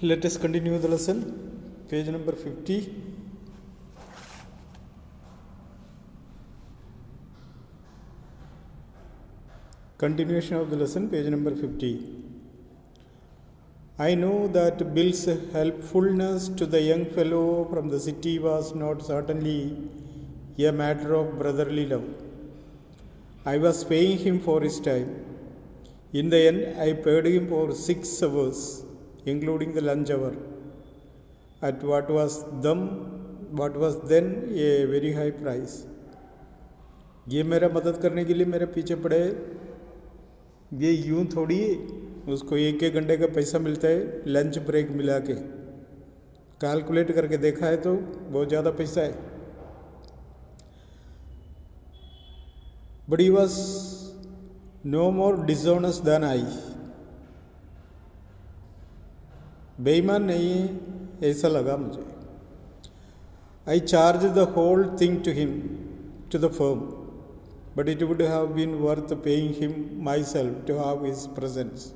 Let us continue the lesson. Page number 50. Continuation of the lesson, page number 50. I know that Bill's helpfulness to the young fellow from the city was not certainly a matter of brotherly love. I was paying him for his time. In the end, I paid him for 6 hours, including the lunch hour, at what was then a very high price. ये मेरा मदद करने के लिए मेरे पीछे पड़े, ये यूं थोड़ी उसको 1-1 घंटे का पैसा मिलता है लंच ब्रेक मिला के। कैलकुलेट करके देखा है तो बहुत ज़्यादा पैसा है। But he was no more dishonest than I. बेईमान नहीं है ऐसा लगा मुझे। I charged the whole thing to him, to the firm, but it would have been worth paying him myself to have his presence.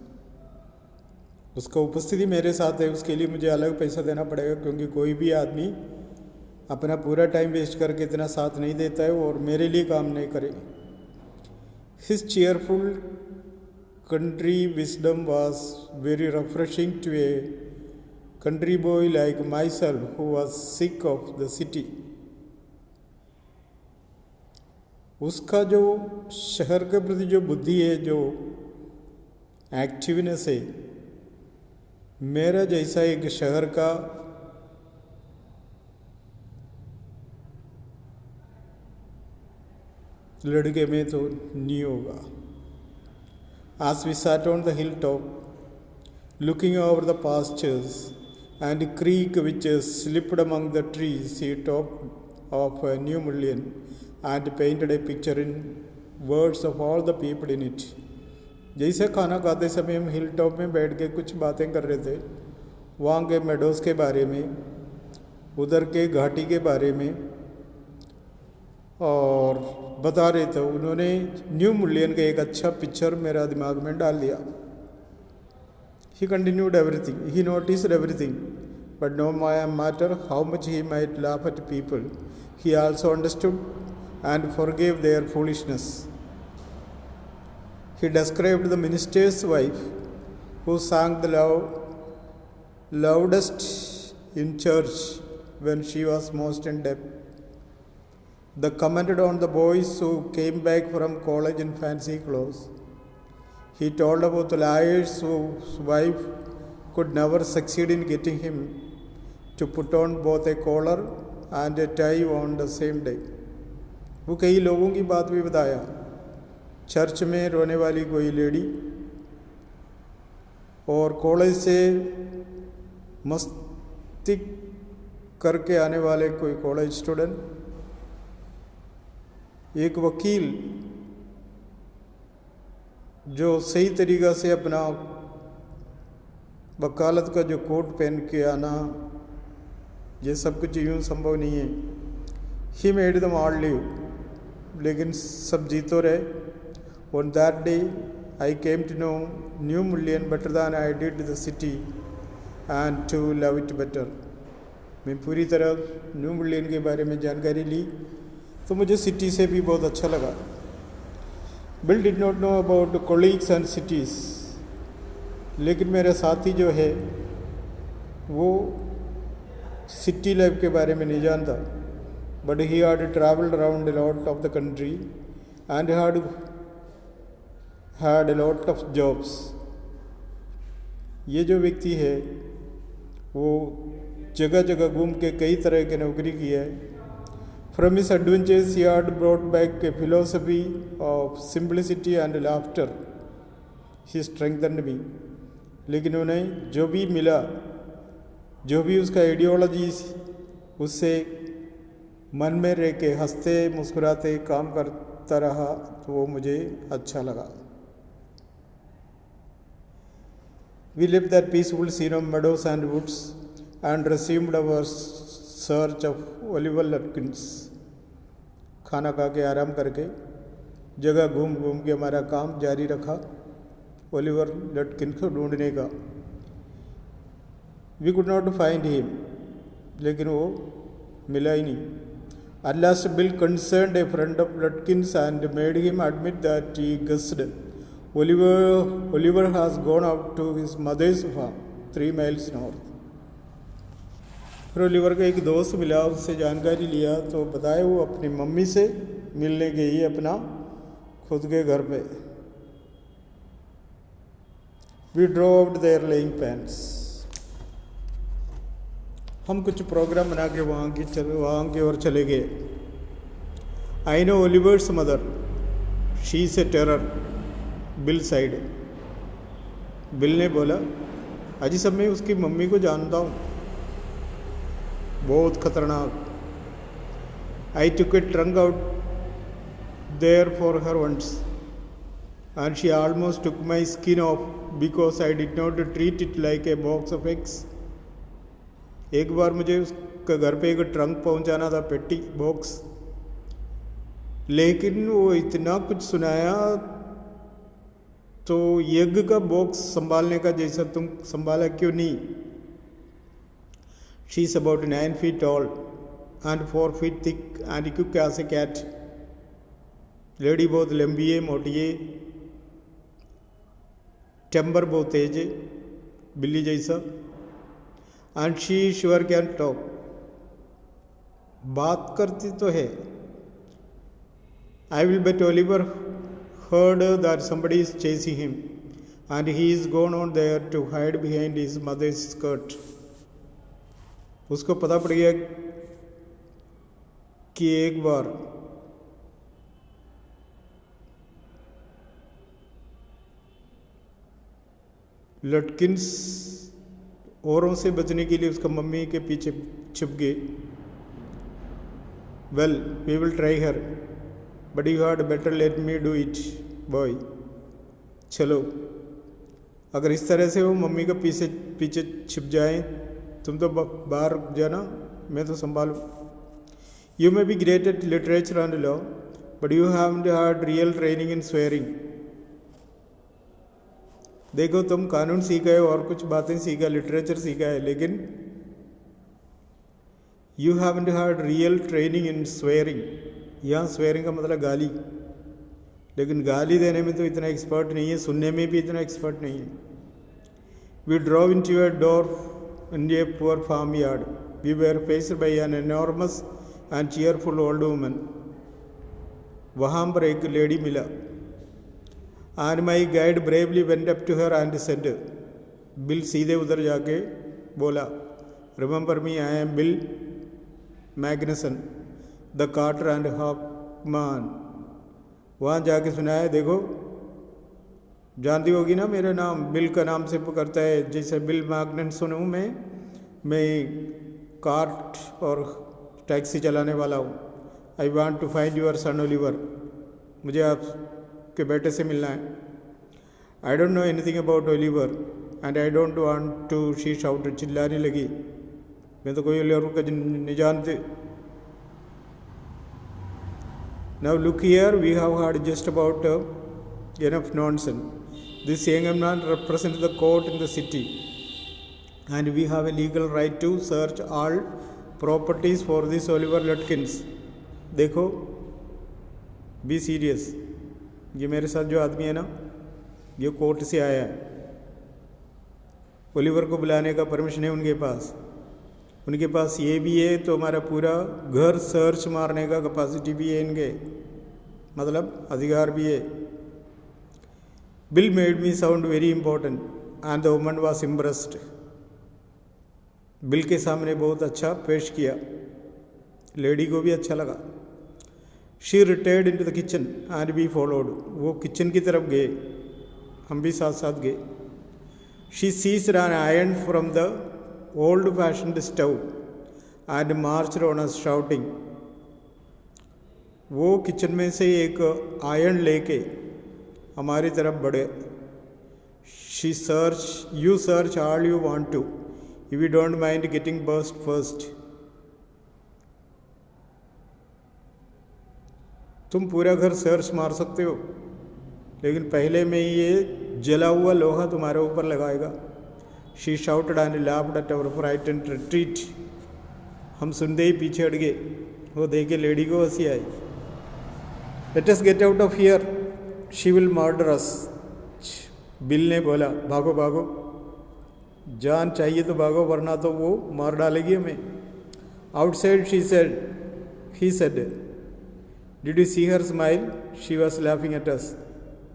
उसका उपस्थिति मेरे साथ है, उसके लिए मुझे अलग पैसा देना पड़ेगा, क्योंकि कोई भी आदमी अपना पूरा टाइम वेस्ट करके इतना साथ नहीं देता है और मेरे लिए काम नहीं करे। His cheerful country wisdom was very refreshing to a country boy like myself who was sick of the city. उसका जो शहर के प्रति जो बुद्धि है, जो एक्टिवनेस है, मेरा जैसा एक शहर का लड़के में तो नहीं होगा। As we sat on the hilltop, looking over the pastures and creek which slipped among the trees, he talked of a new million and painted a picture in words of all the people in it. जैसे खाना खाते समय हम hill top में बैठ के कुछ बातें कर रहे थे, वहाँ के मेडोज़ के बारे में, उधर के घाटी के बारे में, और बता रहे थे। उन्होंने न्यू मिलियन का एक अच्छा पिक्चर मेरा दिमाग में डाल दिया। He continued everything. He noticed everything, but no matter how much he might laugh at people, he also understood and forgave their foolishness. He described the minister's wife, who sang the loudest in church when she was most in debt. They commented on the boys who came back from college in fancy clothes. He told about the lawyers whose wife could never succeed in getting him to put on both a collar and a tie on the same day. वो कई लोगों की बात भी बताया। Church में रोने वाली कोई लेडी और कॉलेज से मस्ती करके आने वाले कोई कॉलेज स्टूडेंट, एक वकील जो सही तरीक़ा से अपना वकालत का जो कोट पहन के आना, ये सब कुछ यूँ संभव नहीं है। He made them all live, लेकिन सब जी तो रहे। On that day, I came to know New Million better than I did the city and to love it better. मैं पूरी तरह न्यू मिलियन के बारे में जानकारी ली तो मुझे सिटी से भी बहुत अच्छा लगा। Bill did not know about colleagues and cities, लेकिन मेरा साथी जो है वो सिटी लाइफ के बारे में नहीं जानता। But he had traveled around a lot of the country and had a lot of jobs. ये जो व्यक्ति है वो जगह जगह घूम के कई तरह की नौकरी की है। From his adventures he had brought back a philosophy of simplicity and laughter. He strengthened me. लेकिन उन्हें जो भी मिला, जो भी उसका आइडियोलॉजी, उससे मन में रह के हंसते मुस्कुराते काम करता रहा तो वो मुझे अच्छा लगा। We left that peaceful scene of meadows and woods and resumed our search of Oliver Lutkins. खाना खा के आराम करके जगह घूम घूम के हमारा काम जारी रखा ओलिवर लटकिन को ढूंढने का। We could not find him, लेकिन वो मिला ही नहीं. At last, Bill concerned a friend of Lutkins and made him admit that he guessed Oliver has gone out to his mother's farm 3 miles north. फिर Oliver का एक दोस्त मिला, उससे जानकारी लिया तो बताया वो अपनी मम्मी से मिलने गई है अपना खुद के घर पे. We drove out their laying pans. हम कुछ प्रोग्राम बना के वहाँ की ओर चले गए. I know Oliver's mother, she is a terror, bill side. Bill ने बोला, अजी सब मैं उसकी मम्मी को जानता हूँ, बहुत खतरनाक. I took a trunk out there for her once and she almost took my skin off because I did not treat it like a box of eggs. एक बार मुझे उसके घर पे एक ट्रंक पहुंचाना था, पेटी बॉक्स, लेकिन वो इतना कुछ सुनाया तो एग का बॉक्स संभालने का जैसा तुम संभाला क्यों नहीं. She is about 9 feet tall and 4 feet thick and क्यों as a cat. लेडी बहुत लंबी है, मोटी है, टेम्बर बहुत तेज है, बिल्ली जैसा. And she sure can talk, बात करती तो है. I will bet Oliver heard that somebody is chasing him and he is gone on there to hide behind his mother's skirt. उसको पता पड़ गया कि एक बार लटकिंस औरों से बचने के लिए उसका मम्मी के पीछे छिप गए. Well, we will try her, but you had better let me do it boy. चलो, अगर इस तरह से वो मम्मी के पीछे छिप जाए, तुम तो बाहर जाना, मैं तो संभालूं. You may be great at literature and law, but you haven't had real training in swearing. देखो, तुम कानून सीखा है और कुछ बातें सीखा, लिटरेचर सीखा है, लेकिन you haven't had real training in swearing. यहाँ स्वेयरिंग का मतलब गाली, लेकिन गाली देने में तो इतना एक्सपर्ट नहीं है, सुनने में भी इतना एक्सपर्ट नहीं है. We drove in to your door in a poor farm yard. We were faced by an enormous and cheerful old woman. वहाँ पर एक लेडी मिला. And my guide bravely went up to her and said, Bill सीधे उधर जाके बोला, remember me, I am Bill Magnuson, the carter and hackman. वहाँ जाके सुनाया, देखो जानती होगी ना मेरा नाम, बिल का नाम से पुकारता है, जैसे बिल मैग्नसन हूँ मैं कार्ट और टैक्सी चलाने वाला हूँ. I want to find your son Oliver, मुझे आप के बेटे से मिलना है. I don't know anything about Oliver and I don't want to, she shouted, चिल्लाने लगी, मैं तो कोई ओलिवर का नहीं जानते. Now look here, we have heard just about enough nonsense. This young man represents the court in the city and we have a legal right to search all properties for this Oliver Lutkins. देखो, be serious. ये मेरे साथ जो आदमी है ना, ये court से आया है. ओलिवर को बुलाने का परमिशन है उनके पास. उनके पास ये भी है तो हमारा पूरा घर सर्च मारने का कैपेसिटी भी है इनके, मतलब अधिकार भी है. Bill made me sound very important and the woman was impressed. Bill के सामने बहुत अच्छा पेश किया, लेडी को भी अच्छा लगा. She retired into the kitchen and we followed. वो किचन की तरफ गए, हम भी साथ साथ गए. She seized an iron from the old fashioned stove and marched on us shouting. वो किचन में से एक आयरन लेके हमारी तरफ बढ़े. She search, you search all you want to, if you don't mind getting burst first. तुम पूरा घर सर्च मार सकते हो, लेकिन पहले में ये जला हुआ लोहा तुम्हारे ऊपर लगाएगा. She shouted and laughed at our frightened retreat. हम सुनते ही पीछे हट गए। वो देखे लेडी को हंसी आई। Let us get out of here. She will murder us. Bill ने बोला, भागो भागो, जान चाहिए तो भागो, वरना तो वो मार डालेगी हमें। Outside he said, did you see her smile? She was laughing at us.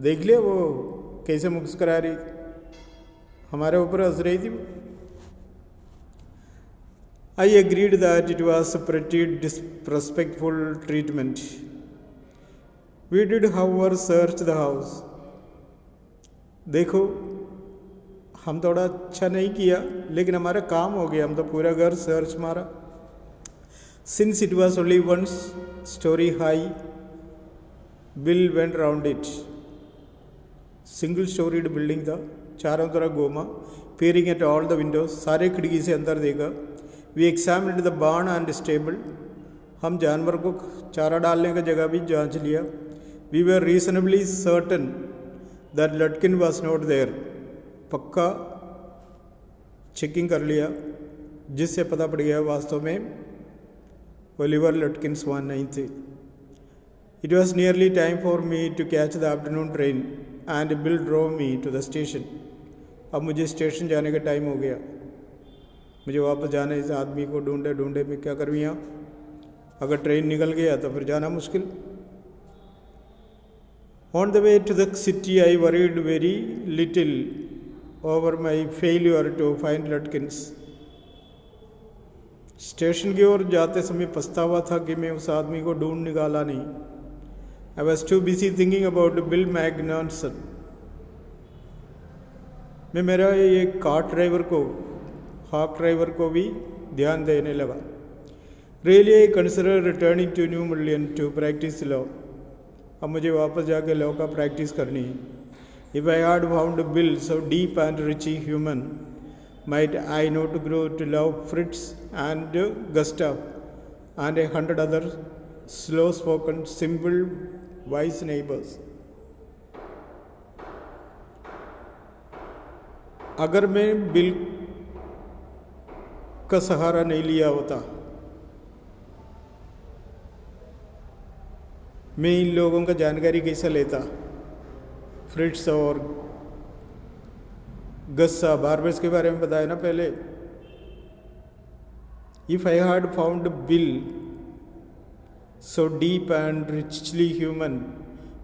देख लिया वो कैसे मुस्कुरा रही, हमारे ऊपर हंस रही थी। I agreed that it was a pretty disrespectful treatment. We did, however, search the house. देखो, हम थोड़ा अच्छा नहीं किया, लेकिन हमारा काम हो गया, हम तो पूरा घर सर्च मारा। Since it was only one story high, Bill went round it. Single storied building था, चारों तरफ घूमा, peering at all the windows, सारे खिड़की से अंदर देखा। We examined the barn and stable. हम जानवर को चारा डालने का जगह भी जांच लिया। We were reasonably certain that Lutkin was not there. पक्का चेकिंग कर लिया, जिससे पता पड़ गया वास्तव में ओलिवर लटकिंस वहाँ नहीं थे। It was nearly time for me to catch the afternoon train and Bill drove me to the station. अब मुझे स्टेशन जाने का टाइम हो गया, मुझे वापस जाना है। इस आदमी को ढूंढे ढूंढे मैं क्या करूँ यहाँ, अगर ट्रेन निकल गया तो फिर जाना मुश्किल। On the way to the city, I worried very little over my failure to find Lutkins. Station की ओर जाते समय पछतावा था कि मैं उस आदमी को ढूंढ निकाला नहीं। I was too busy thinking about Bill Magnuson. मैं मेरा ये कार ड्राइवर को भी ध्यान देने लगा। Really, I consider returning to New Mullion to practice law. अब मुझे वापस जाके लॉ का प्रैक्टिस करनी है। If I had found Bill so deep and rich human, might I not grow to love Fritz and Gustav and 100 other slow-spoken, simple, wise neighbors? अगर मैं bill का सहारा नहीं लिया होता, मैं इन लोगों का जानकारी कैसे लेता? फ्रिट्स और गस्सा, बार्बर्स के बारे में बताया ना पहले। If I had found Bill so deep and richly human,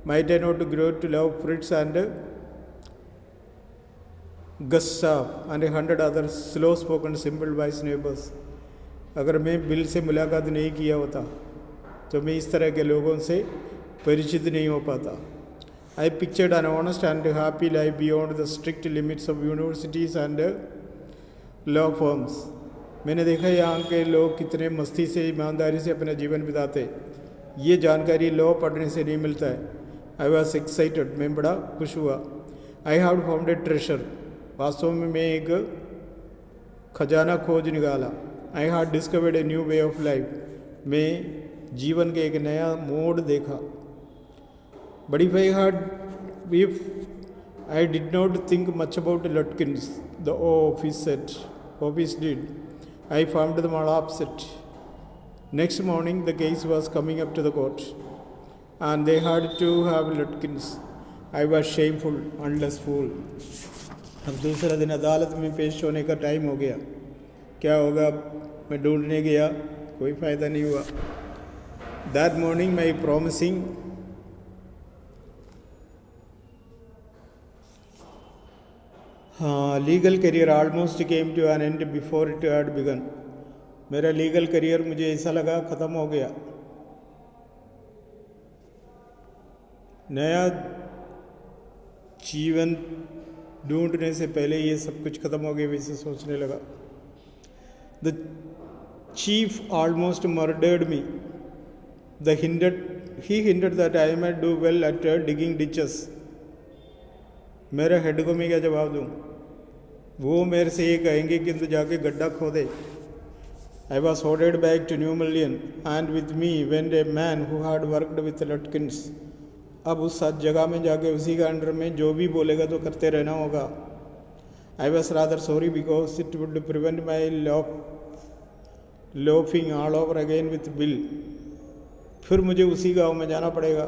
might I not grow to love Fritz and Gustav and 100 other slow-spoken, simple, wise neighbors? अगर मैं बिल से मुलाकात नहीं किया होता तो मैं इस तरह के लोगों से परिचित नहीं हो पाता। I pictured an honest and happy life beyond the strict limits of universities and law firms. मैंने देखा यहाँ के लोग कितने मस्ती से, ईमानदारी से अपना जीवन बिताते। ये जानकारी लॉ पढ़ने से नहीं मिलता है। I was excited. मैं बड़ा खुश हुआ। I had found a treasure. वास्तव में मैं एक खजाना खोज निकाला। I had discovered a new way of life. मैं जीवन के एक नया मोड़ देखा। But if I did not think much about Lutkins, the office did. I found them all upset. Next morning, the case was coming up to the court, and they had to have Lutkins. I was shameful, unless fool. अब दूसरा दिन अदालत में पेश होने का time हो गया। क्या होगा? मैं ढूंढने गया, कोई फ़ायदा नहीं हुआ। That morning, my promising legal career almost came to an end before it had begun. मेरा लीगल करियर मुझे ऐसा लगा ख़त्म हो गया। नया जीवन ढूंढने से पहले ये सब कुछ ख़त्म हो गया, वैसे सोचने लगा। The chief almost murdered me. He hinted that I might do well at digging ditches. मेरे हेड को मैं क्या जवाब दूँ? वो मेरे से ये कहेंगे कि तू जाके गड्ढा खोदे। I was ordered back to New Mullion, and with me went a man who had worked with Lutkins. अब उस जगह में जाके उसी के अंडर में जो भी बोलेगा तो करते रहना होगा। I was rather sorry because it would prevent my loafing all over again with Bill. फिर मुझे उसी गांव में जाना पड़ेगा,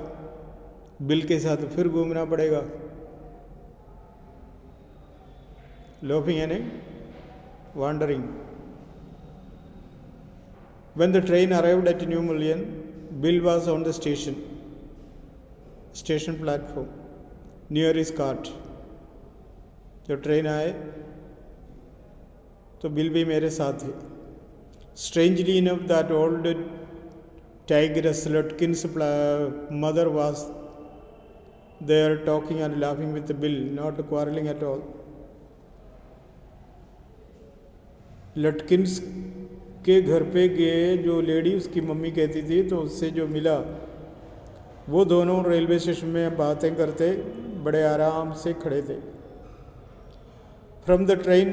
बिल के साथ फिर घूमना पड़ेगा. लोफिंग यानी wandering. When the train arrived at New Mullion, Bill was on the station platform near his cart. जब ट्रेन आए तो बिल भी मेरे साथ थे. Strangely enough, that old tigress Lutkin's mother was there talking and laughing with Bill, not quarreling at all. लटकिन्स के घर पे गए जो लेडी उसकी मम्मी कहती थी, तो उससे जो मिला वो दोनों रेलवे स्टेशन में बातें करते बड़े आराम से खड़े थे. फ्रॉम द ट्रेन,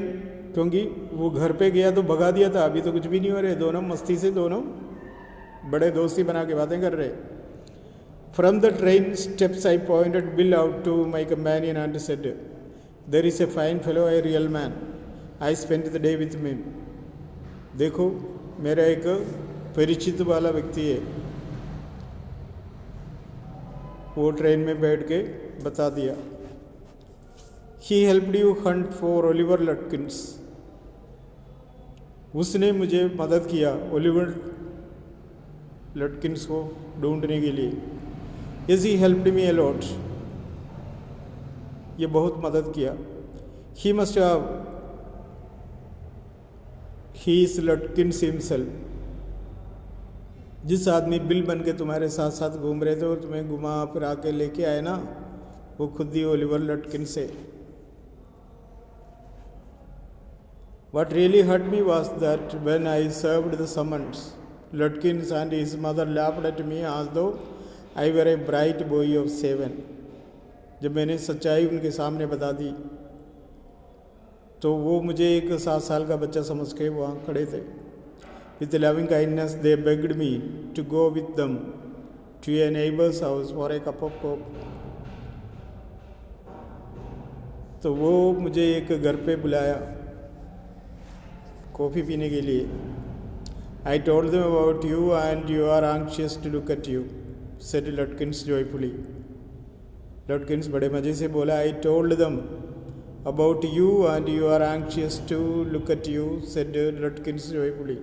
क्योंकि वो घर पे गया तो भगा दिया था, अभी तो कुछ भी नहीं हो रहे, दोनों मस्ती से दोनों बड़े दोस्ती बना के बातें कर रहे. From the train steps I pointed Bill out to my companion and said, there is a fine fellow, a real man, I spend the day with me. देखो, मेरा एक परिचित वाला व्यक्ति है. वो ट्रेन में बैठ के बता दिया. He helped you hunt for Oliver Lutkins. उसने मुझे मदद किया ओलिवर लटकिन्स को ढूंढने के लिए. Yes, he helped me a lot. ये बहुत मदद किया. He must have. He is Lutkins himself. जिस आदमी बिल बन के तुम्हारे साथ साथ घूम रहे थे और तुम्हें घुमा फिरा के लेके आए ना, वो खुद ही ओलिवर लटकिन से. What really hurt me was that when I served the summons, Lutkins and his mother laughed at me as though I were a bright boy of 7. जब मैंने सच्चाई उनके सामने बता दी तो वो मुझे एक 7 साल का बच्चा समझ के वहाँ खड़े थे. With loving kindness, they begged me to go with them to a neighbor's house for a cup of coffee. तो वो मुझे एक घर पे बुलाया कॉफ़ी पीने के लिए. I told them about you and you are anxious to look at you, said Lutkins joyfully. Lutkins बड़े मज़े से बोला. I told them about you and you are anxious to look at you, said Lutkins joyfully.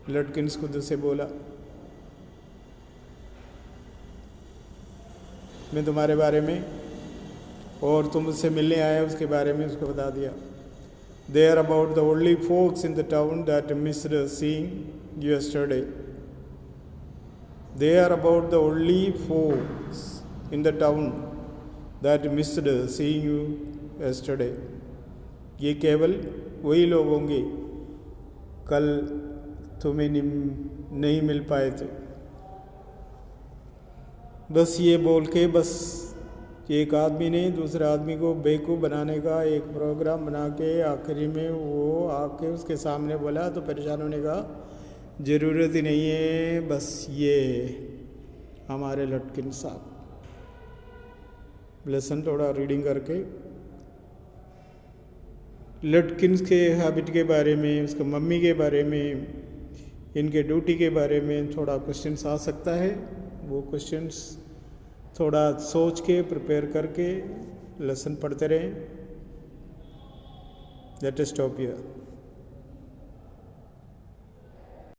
Lutkins खुद से बोला, मैं तुम्हारे बारे में और तुम उससे मिलने आया उसके बारे में उसको बता दिया. They are about the only folks in the town that missed seeing you yesterday. They are about the only folks in the town that missed seeing you yesterday. ये केवल वही लोग होंगे कल तुम्हें नहीं मिल पाए थे. बस ये बोल के बस एक आदमी ने दूसरे आदमी को बेवकूफ़ बनाने का एक प्रोग्राम बना के आखिरी में वो आके उसके सामने बोला तो परेशान होने का ज़रूरत ही नहीं है. बस ये हमारे लटकिन साहब. लेसन थोड़ा रीडिंग करके लटकिन्स के हैबिट के बारे में, उसके मम्मी के बारे में, इनके ड्यूटी के बारे में थोड़ा क्वेश्चंस आ सकता है. वो क्वेश्चंस थोड़ा सोच के प्रिपेयर करके लेसन पढ़ते रहें. Let us stop here.